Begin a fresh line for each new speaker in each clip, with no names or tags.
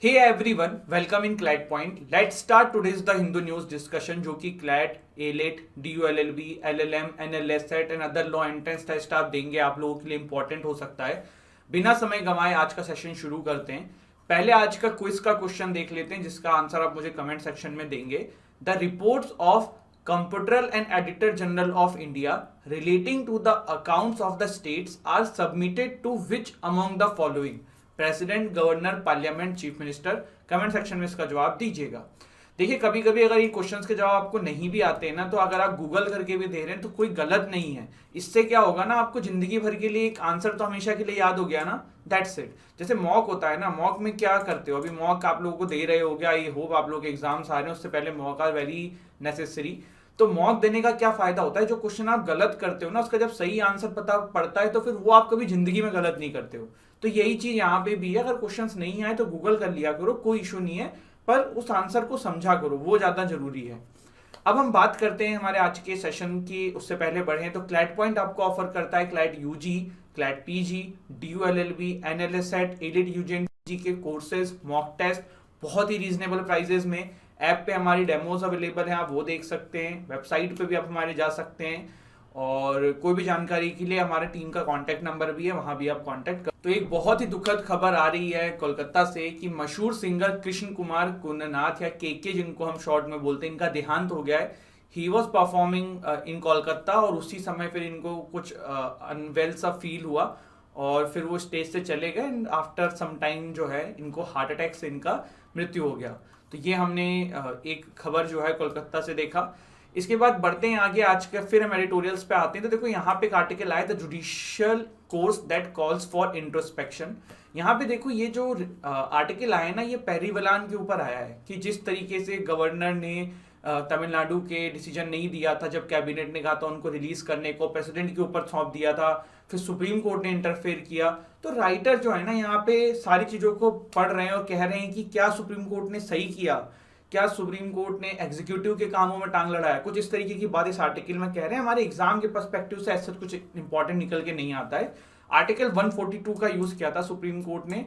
Hey everyone, welcome in CLAT Point. Let's start today's The Hindu News discussion जो कि CLAT, ALET, DULLB, LLM, NLSET and other law entrance test आप देंगे, आप लोगों के लिए इंपॉर्टेंट हो सकता है। बिना समय गंवाए आज का सेशन शुरू करते हैं। पहले आज का क्विज का क्वेश्चन देख लेते हैं जिसका आंसर आप मुझे कमेंट सेक्शन में देंगे। The reports of Comptroller and Auditor General of India relating to the accounts of the states are submitted to which among the following? President, governor, parliament, chief minister. Comment section में इसका जवाब दीजिएगा। देखिए कभी कभी अगर ये क्वेश्चंस के जवाब आपको नहीं भी आते हैं ना, तो अगर आप गूगल करके भी दे रहे हैं तो कोई गलत नहीं है। इससे क्या होगा ना, आपको जिंदगी भर के लिए एक आंसर तो हमेशा के लिए याद हो गया ना, दैट्स इट। जैसे मॉक होता है ना, मॉक में क्या करते हो, अभी मॉक आप लोगों को दे रहे हो गया, आई होप आप लोग एग्जाम्स आ रहे हैं, उससे पहले मॉक आर वेरी नेसेसरी। तो मॉक देने का क्या फायदा होता है, जो क्वेश्चन आप गलत करते हो ना, उसका जब सही आंसर पता पड़ता है तो फिर वो आप कभी जिंदगी में गलत नहीं करते हो। तो यही चीज यहाँ पे भी है, अगर क्वेश्चंस नहीं आए तो गूगल कर लिया करो, कोई इशू नहीं है, पर उस आंसर को समझा करो, वो ज्यादा जरूरी है। अब हम बात करते हैं हमारे आज के सेशन की। उससे पहले बढ़े तो क्लैट पॉइंट आपको ऑफर करता है CLAT UG, CLAT PG, DULLB, NLSET, AILET UG के कोर्सेज, मॉक टेस्ट बहुत ही रीजनेबल प्राइजेस में। ऐप पे हमारी डेमोज अवेलेबल हैं, आप वो देख सकते हैं। वेबसाइट पे भी आप हमारे जा सकते हैं, और कोई भी जानकारी के लिए हमारे टीम का कांटेक्ट नंबर भी है, वहां भी आप कांटेक्ट कर। तो एक बहुत ही दुखद खबर आ रही है कोलकाता से कि मशहूर सिंगर कृष्ण कुमार कुन्ननाथ या के जिनको हम शॉर्ट में बोलते हैं, इनका देहांत हो गया है। He was performing in Kolkata और उसी समय फिर इनको कुछ अनवेल सा फील हुआ और फिर वो स्टेज से चले गए एंड आफ्टर सम टाइम जो है इनको हार्ट अटैक से इनका मृत्यु हो गया। तो ये हमने एक खबर जो है कोलकाता से देखा। इसके बाद बढ़ते हैं आगे, आज के फिर हम एडिटोरियल्स पे आते हैं। तो देखो यहाँ पे एक आर्टिकल आया था, judicial course that calls for introspection. यहाँ पे देखो ये जो आर्टिकल आया ना, ये पेरीवलान के ऊपर आया है कि जिस तरीके से गवर्नर ने तमिलनाडु के डिसीजन नहीं दिया था, जब कैबिनेट ने कहा था उनको रिलीज करने को, प्रेसिडेंट के ऊपर सौंप दिया था, फिर सुप्रीम कोर्ट ने इंटरफेयर किया। तो राइटर जो है ना यहाँ पे सारी चीजों को पढ़ रहे हैं और कह रहे हैं कि क्या सुप्रीम कोर्ट ने सही किया, क्या सुप्रीम कोर्ट ने एग्जीक्यूटिव के कामों में टांग लड़ाया, कुछ इस तरीके की बात इस आर्टिकल में कह रहे हैं। हमारे एग्जाम के पर्सपेक्टिव से ऐसा कुछ इंपॉर्टेंट निकल के नहीं आता है। आर्टिकल 142 का यूज किया था सुप्रीम कोर्ट ने,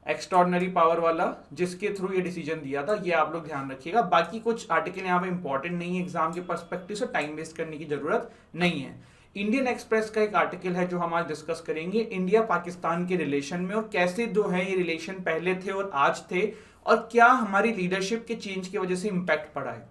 एक्स्ट्रॉर्डनरी पावर वाला, जिसके थ्रू ये डिसीजन दिया था। ये आप लोग ध्यान रखिएगा। बाकी कुछ आर्टिकल यहाँ पे इंपॉर्टेंट नहीं है एग्जाम के पर्सपेक्टिव से, टाइम वेस्ट करने की जरूरत नहीं है। इंडियन एक्सप्रेस का एक आर्टिकल है जो हम आज डिस्कस करेंगे, इंडिया पाकिस्तान के रिलेशन में, और कैसे जो है ये रिलेशन पहले थे और आज थे, और क्या हमारी लीडरशिप के चेंज की वजह से इंपैक्ट पड़ा है।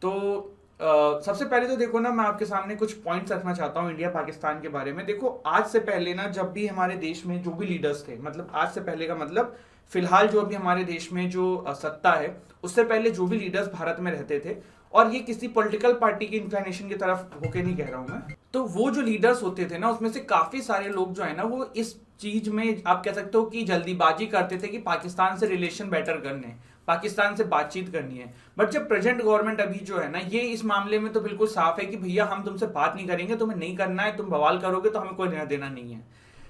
तो सबसे पहले तो देखो ना, मैं आपके सामने कुछ पॉइंट्स रखना चाहता हूँ इंडिया पाकिस्तान के बारे में। देखो आज से पहले ना, जब भी हमारे देश में जो भी लीडर्स थे, मतलब आज से पहले का मतलब फिलहाल जो अभी हमारे देश में जो सत्ता है, उससे पहले जो भी लीडर्स भारत में रहते थे, और ये किसी पॉलिटिकल पार्टी की इंक्लिनेशन की तरफ होके नहीं कह रहा हूं मैं, तो वो जो लीडर्स होते थे ना, उसमें से काफी सारे लोग जो है ना, वो इस चीज में आप कह सकते हो कि जल्दीबाजी करते थे कि पाकिस्तान से रिलेशन बेटर करने, पाकिस्तान से बातचीत करनी है। बट जब प्रेजेंट गवर्नमेंट अभी जो है ना, ये इस मामले में तो बिल्कुल साफ है कि भैया हम तुमसे बात नहीं करेंगे, तुम्हें नहीं करना है, तुम बवाल करोगे तो हमें कोई लेना देना नहीं है।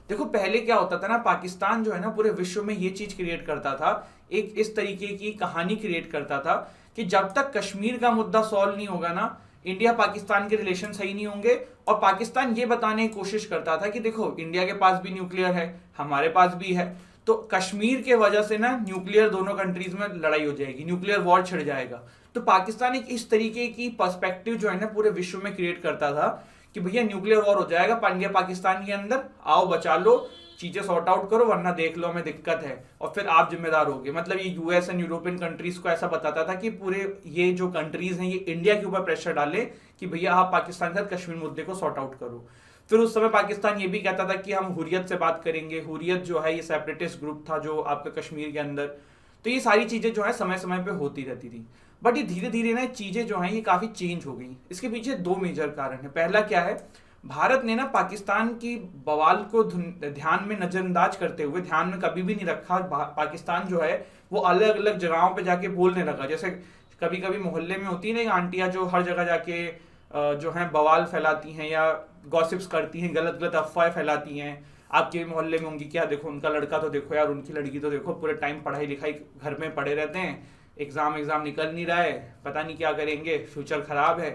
देखो पहले क्या होता था ना, पाकिस्तान जो है ना पूरे विश्व में ये चीज क्रिएट करता था, एक इस तरीके की कहानी क्रिएट करता था कि जब तक कश्मीर का मुद्दा सॉल्व नहीं होगा ना, इंडिया पाकिस्तान के रिलेशन सही नहीं होंगे। और पाकिस्तान ये बताने की कोशिश करता था कि देखो इंडिया के पास भी न्यूक्लियर है, हमारे पास भी है, तो कश्मीर के वजह से ना न्यूक्लियर दोनों कंट्रीज में लड़ाई हो जाएगी, न्यूक्लियर वॉर छिड़ जाएगा। तो पाकिस्तान एक इस तरीके की पर्सपेक्टिव जो है ना पूरे विश्व में क्रिएट करता था कि भैया न्यूक्लियर वॉर हो जाएगा इंडिया पाकिस्तान के अंदर, आओ बचा लो, चीजें सॉर्ट आउट करो, वरना देख लो हमें दिक्कत है और फिर आप जिम्मेदार होगे। मतलब ये यूएस एंड यूरोपियन कंट्रीज को ऐसा बताता था कि पूरे ये जो कंट्रीज हैं ये इंडिया के ऊपर प्रेशर डाले कि भैया आप पाकिस्तान के साथ कश्मीर मुद्दे को सॉर्ट आउट करो। फिर उस समय पाकिस्तान ये भी कहता था कि हम हुर्रियत से बात करेंगे। हुर्रियत जो है ये सेपरेटिस्ट ग्रुप था जो आपका कश्मीर के अंदर। तो ये सारी चीजें जो है समय समय पे होती रहती थी। बट ये धीरे धीरे ना चीजें जो है ये काफी चेंज हो गई। इसके पीछे दो मेजर कारण है। पहला क्या है, भारत ने ना पाकिस्तान की बवाल को ध्यान में नजरअंदाज करते हुए, ध्यान में कभी भी नहीं रखा। पाकिस्तान जो है वो अलग अलग जगहों पे जाके बोलने लगा। जैसे कभी कभी मोहल्ले में होती है ना आंटियां जो हर जगह जाके जो है बवाल फैलाती हैं या गॉसिप्स करती हैं, गलत गलत अफवाहें फैलाती हैं। आपके मोहल्ले में होंगी, क्या देखो उनका लड़का तो देखो यार, उनकी लड़की तो देखो, पूरे टाइम पढ़ाई लिखाई घर में पड़े रहते हैं, एग्जाम निकल नहीं रहा है, पता नहीं क्या करेंगे, फ्यूचर खराब है।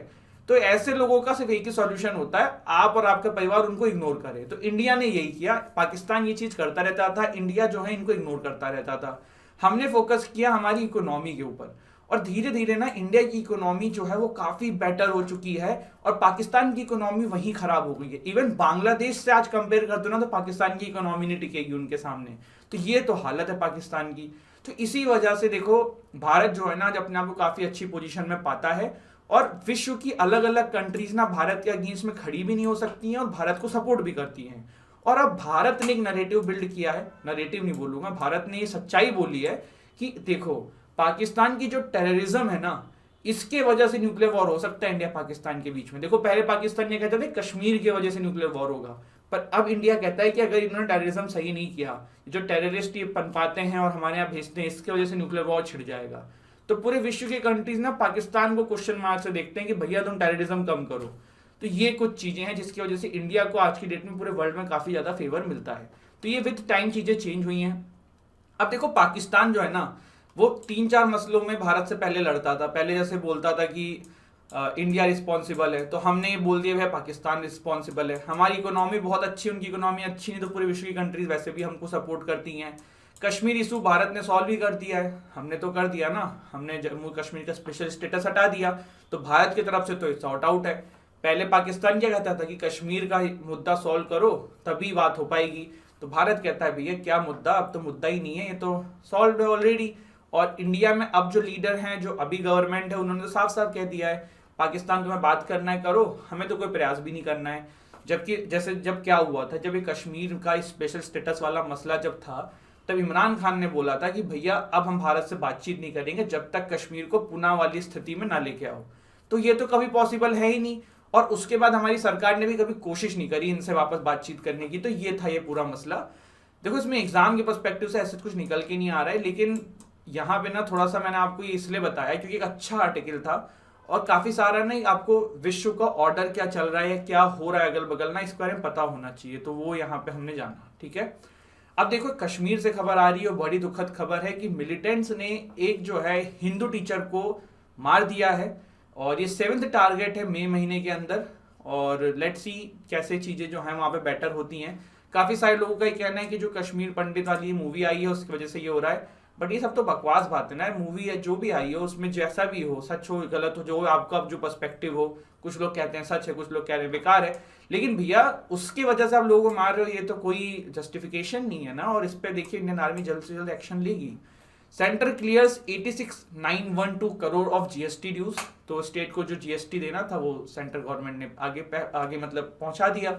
तो ऐसे लोगों का सिर्फ एक ही सॉल्यूशन होता है, आप और आपका परिवार उनको इग्नोर करे। तो इंडिया ने यही किया, पाकिस्तान ये चीज करता रहता था, इंडिया जो है इनको इग्नोर करता रहता था। हमने फोकस किया हमारी इकोनॉमी के ऊपर। और धीरे धीरे ना इंडिया की इकोनॉमी जो है वो काफी बेटर हो चुकी है और पाकिस्तान की इकोनॉमी वहीं खराब हो गई है। इवन बांग्लादेश से आज कंपेयर कर दो ना तो पाकिस्तान की इकोनॉमी नहीं टिकेगी उनके सामने। तो ये तो हालत है पाकिस्तान की। तो इसी वजह से देखो भारत जो है ना आज अपने आप को काफी अच्छी पोजीशन में पाता है और विश्व की अलग अलग कंट्रीज ना भारत के अगेंस्ट में खड़ी भी नहीं हो सकती हैं और भारत को सपोर्ट भी करती हैं। और अब भारत ने एक नरेटिव बिल्ड किया है, नरेटिव नहीं बोलूंगा, भारत ने ये सच्चाई बोली है कि देखो पाकिस्तान की जो टेररिज्म है ना इसके वजह से न्यूक्लियर वॉर हो सकता है इंडिया पाकिस्तान के बीच में। देखो पहले पाकिस्तान ये कहते थे कश्मीर की वजह से न्यूक्लियर वॉर होगा, पर अब इंडिया कहता है कि अगर इन्होंने टेररिज्म सही नहीं किया, जो टेररिस्ट ये पनपाते हैं और हमारे यहाँ भेजते हैं, इसकी वजह से न्यूक्लियर वॉर छिड़ जाएगा। तो पूरे विश्व के कंट्रीज ना पाकिस्तान को क्वेश्चन मार्क से देखते हैं कि भैया तुम टेररिज्म कम करो। तो ये कुछ चीजें हैं जिसकी वजह से इंडिया को आज की डेट में पूरे वर्ल्ड में काफी ज्यादा फेवर मिलता है। तो ये विद टाइम चीजें चेंज हुई हैं। अब देखो पाकिस्तान जो है ना वो 3-4 मसलों में भारत से पहले लड़ता था। पहले जैसे बोलता था कि इंडिया रिस्पॉन्सिबल है, तो हमने ये बोल दिया भाई पाकिस्तान रिस्पॉन्सिबल है। हमारी इकोनॉमी बहुत अच्छी, उनकी इकोनॉमी अच्छी नहीं, तो पूरे विश्व की कंट्रीज वैसे भी हमको सपोर्ट करती हैं। कश्मीर इशू भारत ने सॉल्व भी कर दिया है, हमने तो कर दिया ना, हमने जम्मू कश्मीर का स्पेशल स्टेटस हटा दिया, तो भारत की तरफ से तो सॉर्ट आउट है। पहले पाकिस्तान क्या कहता था कि कश्मीर का मुद्दा सॉल्व करो तभी बात हो पाएगी, तो भारत कहता है भैया क्या मुद्दा, अब तो मुद्दा ही नहीं है, ये तो सॉल्व है ऑलरेडी। और इंडिया में अब जो लीडर हैं, जो अभी गवर्नमेंट है, उन्होंने तो साफ साफ कह दिया है पाकिस्तान तुम्हें बात करना है करो, हमें तो कोई प्रयास भी नहीं करना है। जबकि जैसे जब क्या हुआ था, जब ये कश्मीर का स्पेशल स्टेटस वाला मसला जब था, तब इमरान खान ने बोला था कि भैया अब हम भारत से बातचीत नहीं करेंगे जब तक कश्मीर को पुनः वाली स्थिति में ना लेके आओ। तो ये तो कभी पॉसिबल है ही नहीं, और उसके बाद हमारी सरकार ने भी कभी कोशिश नहीं करी इनसे वापस बातचीत करने की। तो ये था ये पूरा मसला। देखो इसमें एग्जाम के पर्सपेक्टिव से ऐसा कुछ निकल के नहीं आ रहा है, लेकिन यहाँ पे ना थोड़ा सा मैंने आपको ये इसलिए बताया क्योंकि एक अच्छा आर्टिकल था और काफी सारा ना आपको विश्व का ऑर्डर क्या चल रहा है, क्या हो रहा है अगल बगल ना, इसके बारे में पता होना चाहिए, तो वो यहाँ पे हमने जाना। ठीक है, अब देखो कश्मीर से खबर आ रही है, बड़ी दुखद खबर है कि मिलिटेंट्स ने एक जो है हिंदू टीचर को मार दिया है और ये 7th टारगेट है मई महीने के अंदर। और लेट्स सी कैसे चीजें जो हैं वहां पे बेटर होती हैं। काफी सारे लोगों का ये कहना है कि जो कश्मीर पंडित वाली मूवी आई है उसकी वजह से ये हो रहा है, बट ये सब तो बकवास बात है ना। मूवी है जो भी आई हो उसमें जैसा भी हो, सच हो गलत हो, जो आपका जो पर्सपेक्टिव हो, कुछ लोग कहते हैं सच है, कुछ लोग कह रहे हैं बेकार है, लेकिन भैया उसकी वजह से आप लोगों को मार रहे हो, ये तो कोई जस्टिफिकेशन नहीं है ना। और इस पे देखिए इंडियन आर्मी जल्द से जल्द एक्शन लेगी। Centre clears 86,912 crore of GST dues. तो स्टेट को जो जीएसटी देना था वो सेंट्रल गवर्नमेंट ने आगे मतलब पहुंचा दिया।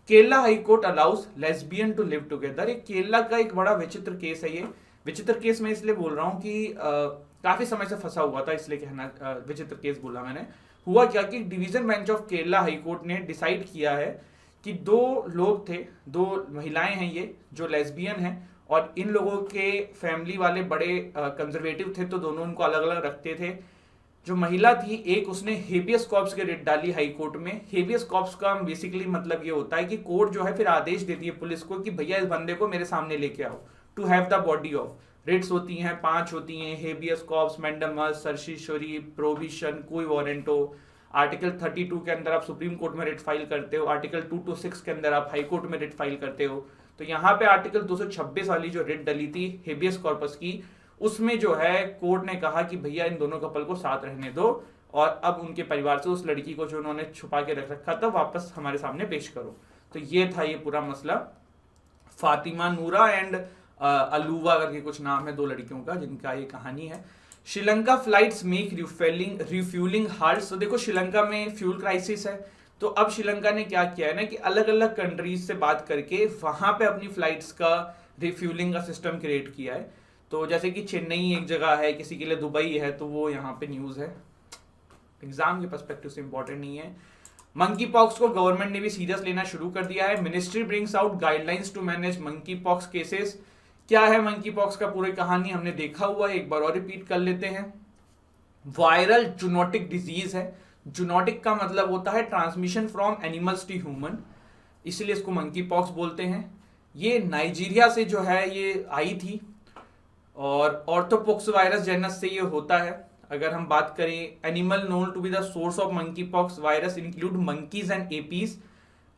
Kerala high court allows lesbian to live together. एक केरला का एक बड़ा विचित्र केस है ये। विचित्र केस मैं इसलिए बोल रहा हूँ कि काफी समय से फंसा हुआ था, इसलिए कहना विचित्र केस बोला मैंने। हुआ क्या कि division bench of Kerala high court ने डिसाइड किया है कि 2 लोग थे, 2 महिलाएं हैं ये जो लेस्बियन हैं, और इन लोगों के फैमिली वाले बड़े कंजर्वेटिव थे, तो दोनों उनको अलग अलग रखते थे। जो महिला थी एक, उसने हेबियस कॉर्प्स की रिट डाली हाई कोर्ट में। हेबियस कॉर्प्स का बेसिकली मतलब ये होता है कि कोर्ट जो है फिर आदेश देती है पुलिस को कि भैया इस बंदे को मेरे सामने लेके आओ, to have the body of. Writs होती हैं 5 होती हैं, habeas corpus, mandamus, certiorari, prohibition, कोई वारंट हो। आर्टिकल 32 के अंदर आप सुप्रीम कोर्ट में रिट फाइल करते हो, आर्टिकल 226 के अंदर आप हाई कोर्ट में रिट फाइल करते हो। तो यहाँ पे आर्टिकल 226 वाली जो रिट डली थी हेबियस कॉर्पस की, उसमें जो है कोर्ट ने कहा कि भैया इन दोनों कपल को साथ रहने दो और अब उनके परिवार से उस लड़की को जो उन्होंने छुपा के रख रखा था वापस हमारे सामने पेश करो। तो ये था ये पूरा मसला। फातिमा नूरा एंड अलुवा करके कुछ नाम है 2 लड़कियों का जिनका ये कहानी है। Sri Lanka flights make refuelling hard. तो देखो श्रीलंका में फ्यूल क्राइसिस है, तो अब श्रीलंका ने क्या किया है ना कि अलग अलग कंट्रीज से बात करके वहां पे अपनी फ्लाइट्स का रिफ्यूलिंग का सिस्टम क्रिएट किया है। तो जैसे कि चेन्नई एक जगह है, किसी के लिए दुबई है, तो वो यहाँ पे न्यूज है। एग्जाम के पर्सपेक्टिव से इंपॉर्टेंट नहीं है। मंकी पॉक्स को गवर्नमेंट ने भी सीरियस लेना शुरू कर दिया है। Ministry brings out guidelines to manage monkey pox cases. क्या है मंकी पॉक्स का पूरी कहानी हमने देखा हुआ है, एक बार और रिपीट कर लेते हैं। वायरल जूनोटिक डिजीज है। जूनोटिक का मतलब होता है transmission from animals to human, इसलिए इसको मंकी पॉक्स बोलते हैं। ये नाइजीरिया से जो है ये आई थी और ऑर्थोपोक्स वायरस जेनस से ये होता है। अगर हम बात करें animal known to be the source of monkey pox virus include monkeys and apes.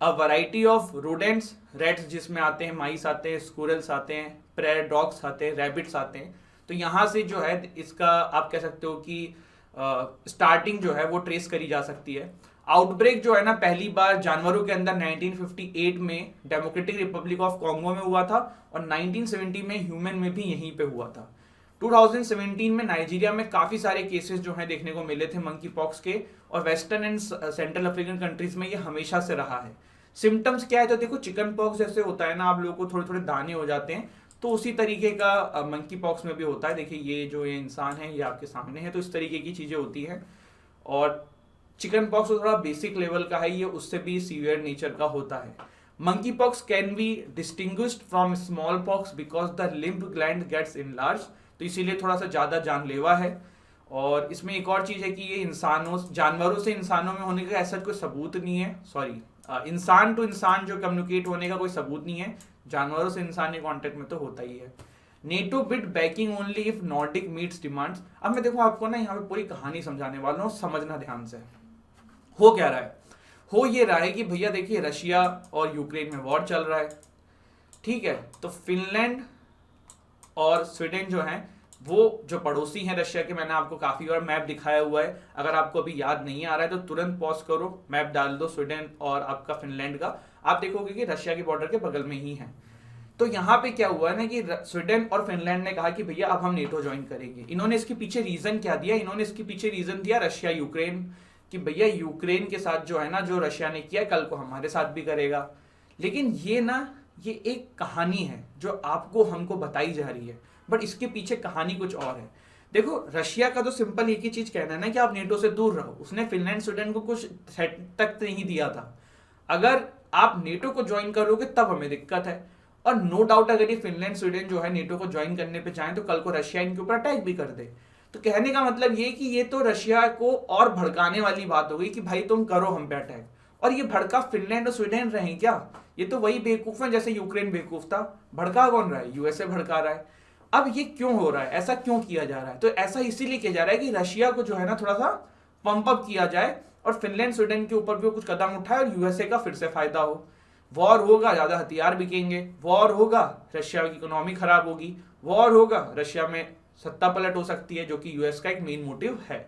A variety of rodents, rats जिसमें आते हैं, माइस आते हैं, स्क्विरल्स आते हैं, प्रेयर डॉग्स आते हैं, रैबिट्स आते हैं। तो यहाँ से जो है इसका आप कह सकते हो कि स्टार्टिंग जो है वो ट्रेस करी जा सकती है। आउटब्रेक जो है ना पहली बार जानवरों के अंदर 1958 में डेमोक्रेटिक रिपब्लिक ऑफ कॉन्गो में हुआ था और 1970 में ह्यूमन में भी यहीं पे हुआ था। 2017 में नाइजीरिया में काफी सारे केसेस जो हैं देखने को मिले थे मंकी पॉक्स के, और western and central African countries में ये हमेशा से रहा है। सिम्टम्स क्या है तो देखो, चिकन पॉक्स जैसे होता है ना, आप लोगों को थोड़े थोड़े दाने हो जाते हैं, तो उसी तरीके का मंकी पॉक्स में भी होता है। देखिए ये जो ये इंसान है ये आपके सामने है, तो इस तरीके की चीजें होती हैं। और चिकन पॉक्स थोड़ा बेसिक लेवल का है, ये उससे भी सीवियर नेचर का होता है। Monkey pox can be distinguished from small pox because the lymph gland gets enlarge, तो इसीलिए थोड़ा सा ज्यादा जानलेवा है। और इसमें एक और चीज है कि ये इंसानों जानवरों से इंसानों में होने का ऐसा कोई सबूत नहीं है, सॉरी इंसान टू इंसान जो कम्युनिकेट होने का कोई सबूत नहीं है, जानवरों से इंसानी कांटेक्ट में तो होता ही है। NATO bit banking only if Nordic meets demands. अब मैं देखो आपको ना यहाँ पे पूरी कहानी समझाने वाला हूँ, समझना ध्यान से। हो क्या रहा है, हो ये रहा है कि भैया देखिए रशिया और यूक्रेन में वॉर चल रहा है, ठीक है। तो फिनलैंड और स्वीडन जो हैं वो जो पड़ोसी हैं रशिया के, मैंने आपको काफी बार मैप दिखाया हुआ है, अगर आपको अभी याद नहीं आ रहा है तो तुरंत पॉज करो, मैप डाल दो स्वीडन और आपका फिनलैंड का, आप देखोगे कि रशिया के बॉर्डर के बगल में ही है। तो यहाँ पे क्या हुआ है ना कि स्वीडन और फिनलैंड ने कहा कि भैया अब हम नेटो ज्वाइन करेंगे। इन्होंने इसके पीछे रीजन क्या दिया, इन्होंने इसके पीछे रीजन दिया रशिया यूक्रेन, कि भैया यूक्रेन के साथ जो है ना जो रशिया ने किया कल को हमारे साथ भी करेगा। लेकिन ये ना ये एक कहानी है जो आपको हमको बताई जा रही है, बट इसके पीछे कहानी कुछ और है। देखो रशिया का तो सिंपल एक ही चीज कहना है ना कि आप नेटो से दूर रहो, उसने फिनलैंड स्वीडन को कुछ सेट तक नहीं दिया था, अगर आप नेटो को ज्वाइन करोगे तब हमें दिक्कत है। और नो डाउट अगर ये फिनलैंड स्वीडन जो है नेटो को ज्वाइन करने पे जाए तो कल को रशिया इनके ऊपर अटैक भी कर दे। तो कहने का मतलब ये कि ये तो रशिया को और भड़काने वाली बात हो गई कि भाई तुम करो हम पे अटैक, और ये भड़का फिनलैंड और स्वीडन रहे क्या, ये तो वही बेवकूफ है जैसे यूक्रेन बेवकूफ था। भड़का कौन रहा है, यूएसए भड़का रहा है। अब ये क्यों हो रहा है, ऐसा क्यों किया जा रहा है, तो ऐसा इसीलिए किया जा रहा है कि रशिया को जो है ना थोड़ा सा पंप अप किया जाए और फिनलैंड स्वीडन के ऊपर भी कुछ कदम उठाए और यूएसए का फिर से फायदा हो। वॉर होगा, ज्यादा हथियार बिकेंगे, वॉर होगा रशिया की इकोनॉमी खराब होगी, वॉर होगा रशिया में सत्ता पलट हो सकती है, जो कि यूएस का एक मेन मोटिव है।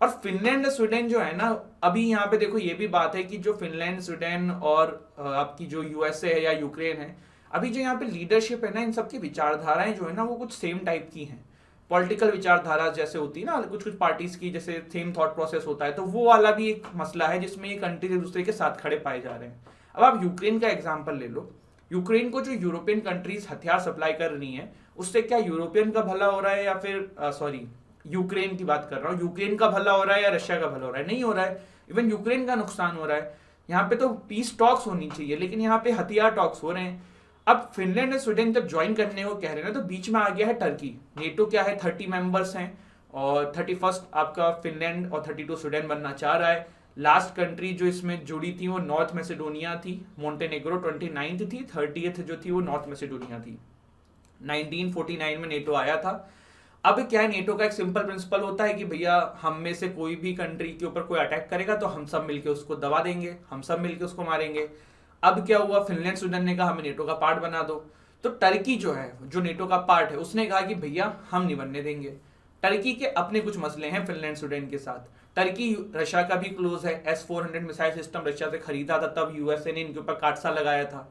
और फिनलैंड स्वीडन जो है ना, अभी यहाँ पे देखो ये भी बात है कि जो फिनलैंड स्वीडन और आपकी जो यूएसए है या यूक्रेन है, अभी जो यहाँ पे लीडरशिप है ना, इन सबकी विचारधाराएं जो है ना वो कुछ सेम टाइप की हैं। पॉलिटिकल विचारधारा जैसे होती है ना कुछ कुछ पार्टीज की, जैसे सेम थॉट प्रोसेस होता है, तो वो वाला भी एक मसला है जिसमें ये कंट्रीज एक दूसरे के साथ खड़े पाए जा रहे हैं। अब आप यूक्रेन का एग्जाम्पल ले लो, यूक्रेन को जो यूरोपियन कंट्रीज हथियार सप्लाई कर रही हैं, उससे क्या यूरोपियन का भला हो रहा है या फिर सॉरी यूक्रेन की बात कर रहा हूँ, यूक्रेन का भला हो रहा है या रशिया का भला हो रहा है, नहीं हो रहा है, इवन यूक्रेन का नुकसान हो रहा है। यहाँ पे तो पीस टॉक्स होनी चाहिए, लेकिन यहाँ पे हथियार टॉक्स हो रहे हैं। अब फिनलैंड और स्वीडन जब ज्वाइन करने को कह रहे हैं ना, तो बीच में आ गया है टर्की। नेटो क्या है, 30 मेंबर्स हैं और 31 आपका फिनलैंड और 32 स्वीडन बनना चाह रहा है। लास्ट कंट्री जो इसमें जुड़ी थी वो नॉर्थ मैसेडोनिया थी, मोंटेनेग्रो 29th थी, 30th जो थी वो नॉर्थ मैसेडोनिया थी। 1949 में नेटो आया था। अब क्या है, नेटो का एक सिंपल प्रिंसिपल होता है कि भैया हम में से कोई भी कंट्री के ऊपर कोई अटैक करेगा तो हम सब मिलके उसको दबा देंगे, हम सब मिलके उसको मारेंगे। अब क्या हुआ, फिनलैंड स्वीडन ने कहा हमें नेटो का पार्ट बना दो, तो टर्की जो है जो नेटो का पार्ट है उसने कहा कि भैया हम नहीं बनने देंगे। टर्की के अपने कुछ मसले हैं फिनलैंड स्वीडन के साथ। टर्की रशिया का भी क्लोज है, S-400 मिसाइल सिस्टम रशिया से खरीदा था, तब यूएसए ने इनके ऊपर काटसा लगाया था।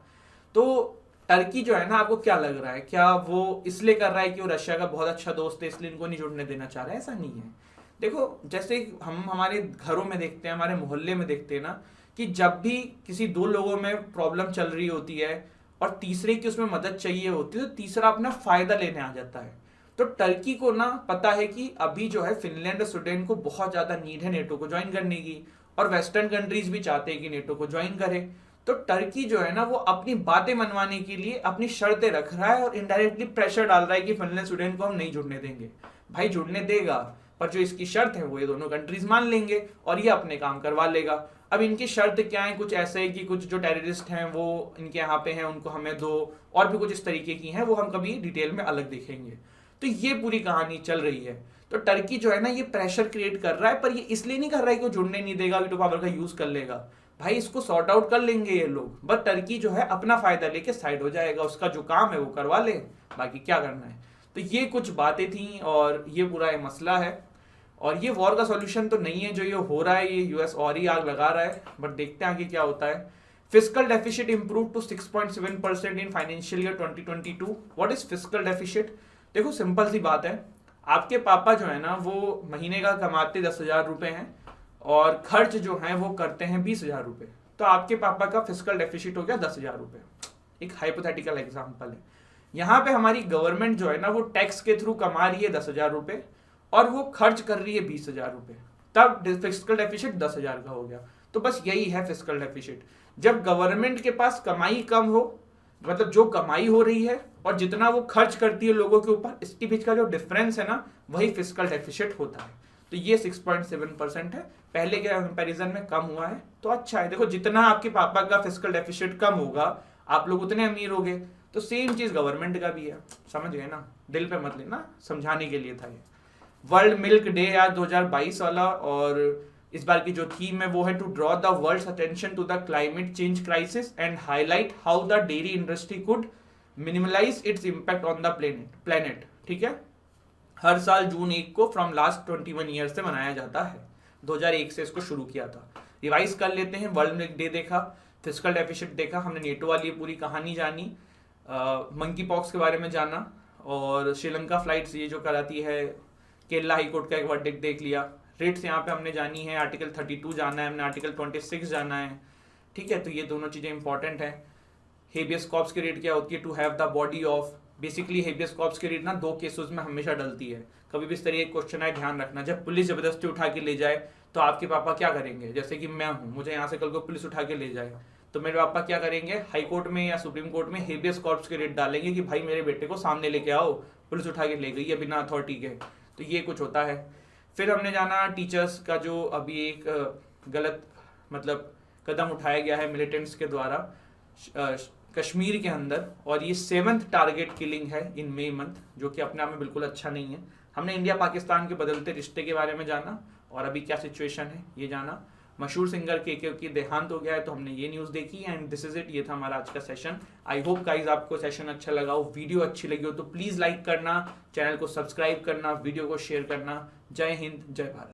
तो टर्की जो है ना, आपको क्या लग रहा है, क्या वो इसलिए कर रहा है कि वो रशिया का बहुत अच्छा दोस्त है इसलिए इनको नहीं जुड़ने देना चाह रहा है? ऐसा नहीं है। देखो जैसे हम हमारे घरों में देखते हैं, हमारे मोहल्ले में देखते हैं ना, कि जब भी किसी दो लोगों में प्रॉब्लम चल रही होती है और तीसरे की उसमें मदद चाहिए होती है, तो तीसरा अपना फायदा लेने आ जाता है। तो टर्की को ना पता है कि अभी जो है फिनलैंड और स्वीडन को बहुत ज्यादा नीड है नेटो को ज्वाइन करने की, और वेस्टर्न कंट्रीज भी चाहते हैं कि नेटो को ज्वाइन करे। तो टर्की जो है ना वो अपनी बातें मनवाने के लिए अपनी शर्तें रख रहा है और इनडायरेक्टली प्रेशर डाल रहा है कि फिनलैंड स्वीडन को हम नहीं जुड़ने देंगे। भाई जुड़ने देगा, पर जो इसकी शर्त है वो ये दोनों कंट्रीज मान लेंगे और ये अपने काम करवा लेगा। अब इनकी शर्त क्या है, कुछ ऐसे है कि कुछ जो टेररिस्ट हैं वो इनके यहाँ पे हैं उनको हमें दो, और भी कुछ इस तरीके की हैं, वो हम कभी डिटेल में अलग देखेंगे। तो ये पूरी कहानी चल रही है। तो टर्की जो है ना ये प्रेशर क्रिएट कर रहा है, पर ये इसलिए नहीं कर रहा है कि वो जुड़ने नहीं देगा, वीटो पावर का यूज कर लेगा। भाई इसको सॉर्ट आउट कर लेंगे ये लोग, बस टर्की जो है अपना फायदा लेके साइड हो जाएगा, उसका जो काम है वो करवा ले, बाकी क्या करना है। तो ये कुछ बातें थी और ये पूरा ये मसला है, और ये वॉर का सॉल्यूशन तो नहीं है जो ये हो रहा है, ये यूएस और ही आग लगा रहा है, बट देखते हैं आगे क्या होता है। Fiscal deficit improve to 6.7% in financial year 2022। What is fiscal deficit? देखो सिंपल सी बात है, आपके पापा जो है ना वो महीने का कमाते 10,000 रुपए हैं और खर्च जो है वो करते हैं 20,000 रुपए, तो आपके पापा का फिस्कल डेफिसिट हो गया 10,000 रुपए। एक हाइपोथेटिकल एग्जांपल है। यहाँ पे हमारी गवर्नमेंट जो है ना वो टैक्स के थ्रू कमा रही है 10,000 रुपए और वो खर्च कर रही है 20,000 रुपए, तब फिस्कल डेफिसिट 10,000 का हो गया। तो बस यही है फिस्कल डेफिसिट, जब गवर्नमेंट के पास कमाई कम हो, मतलब जो कमाई हो रही है और जितना वो खर्च करती है लोगों के ऊपर, इसके बीच का जो डिफरेंस है ना वही फिस्कल डेफिसिट होता है। तो ये 6.7% है, पहले के कंपैरिजन में कम हुआ है, तो अच्छा है। देखो जितना आपके पापा का फिस्कल डेफिसिट कम होगा आप लोग उतने अमीर होगे, तो सेम चीज गवर्नमेंट का भी है, समझ गए ना, दिल पे मत लेना, समझाने के लिए था ये। वर्ल्ड मिल्क डे आज 2022 वाला, और इस बार की जो थीम है वो है to draw the world's attention to the climate change crisis and highlight how the dairy industry could minimise its impact on the planet. ठीक है, हर साल जून 1 को फ्रॉम लास्ट 21 ईयर से मनाया जाता है, 2001 से इसको शुरू किया था। रिवाइज कर लेते हैं, वर्ल्ड मिल्क डे देखा, फिस्कल डेफिसिट देखा, हमने नेटो वाली पूरी कहानी जानी, मंकी पॉक्स के बारे में जाना, और श्रीलंका फ्लाइट्स ये जो कराती है, केरला हाई कोर्ट का एक वर्डिक्ट देख लिया, रेट्स यहाँ पे हमने जानी है, आर्टिकल 32 जाना है हमने, आर्टिकल 26 जाना है। ठीक है, तो ये दोनों चीज़ें इंपॉर्टेंट है। हेबियस कॉर्प्स की रेट क्या होती है, to have the body of, basically habeas corpus की रेट ना 2 केसेस में हमेशा डलती है, कभी भी इस तरह एक क्वेश्चन है ध्यान रखना, जब पुलिस जबरदस्ती उठा के ले जाए तो आपके पापा क्या करेंगे, जैसे कि मैं हूँ, मुझे यहाँ से कल को पुलिस उठा के ले जाए तो मेरे पापा क्या करेंगे, हाई कोर्ट में या सुप्रीम कोर्ट में हेबियस कॉर्प्स की रेट डालेंगे कि भाई मेरे बेटे को सामने लेके आओ, पुलिस उठा के ले गई है बिना अथॉरिटी के। तो ये कुछ होता है। फिर हमने जाना टीचर्स का जो अभी एक गलत मतलब कदम उठाया गया है मिलिटेंट्स के द्वारा कश्मीर के अंदर, और ये 7th टारगेट किलिंग है इन मई मंथ, जो कि अपने आप में बिल्कुल अच्छा नहीं है। हमने इंडिया पाकिस्तान के बदलते रिश्ते के बारे में जाना और अभी क्या सिचुएशन है ये जाना। मशहूर सिंगर के की देहांत हो गया है तो हमने ये न्यूज़ देखी, एंड दिस इज इट, ये था हमारा आज का सेशन। आई होप गाइज आपको सेशन अच्छा लगा हो, वीडियो अच्छी लगी हो तो प्लीज़ लाइक करना, चैनल को सब्सक्राइब करना, वीडियो को शेयर करना। जय हिंद, जय भारत।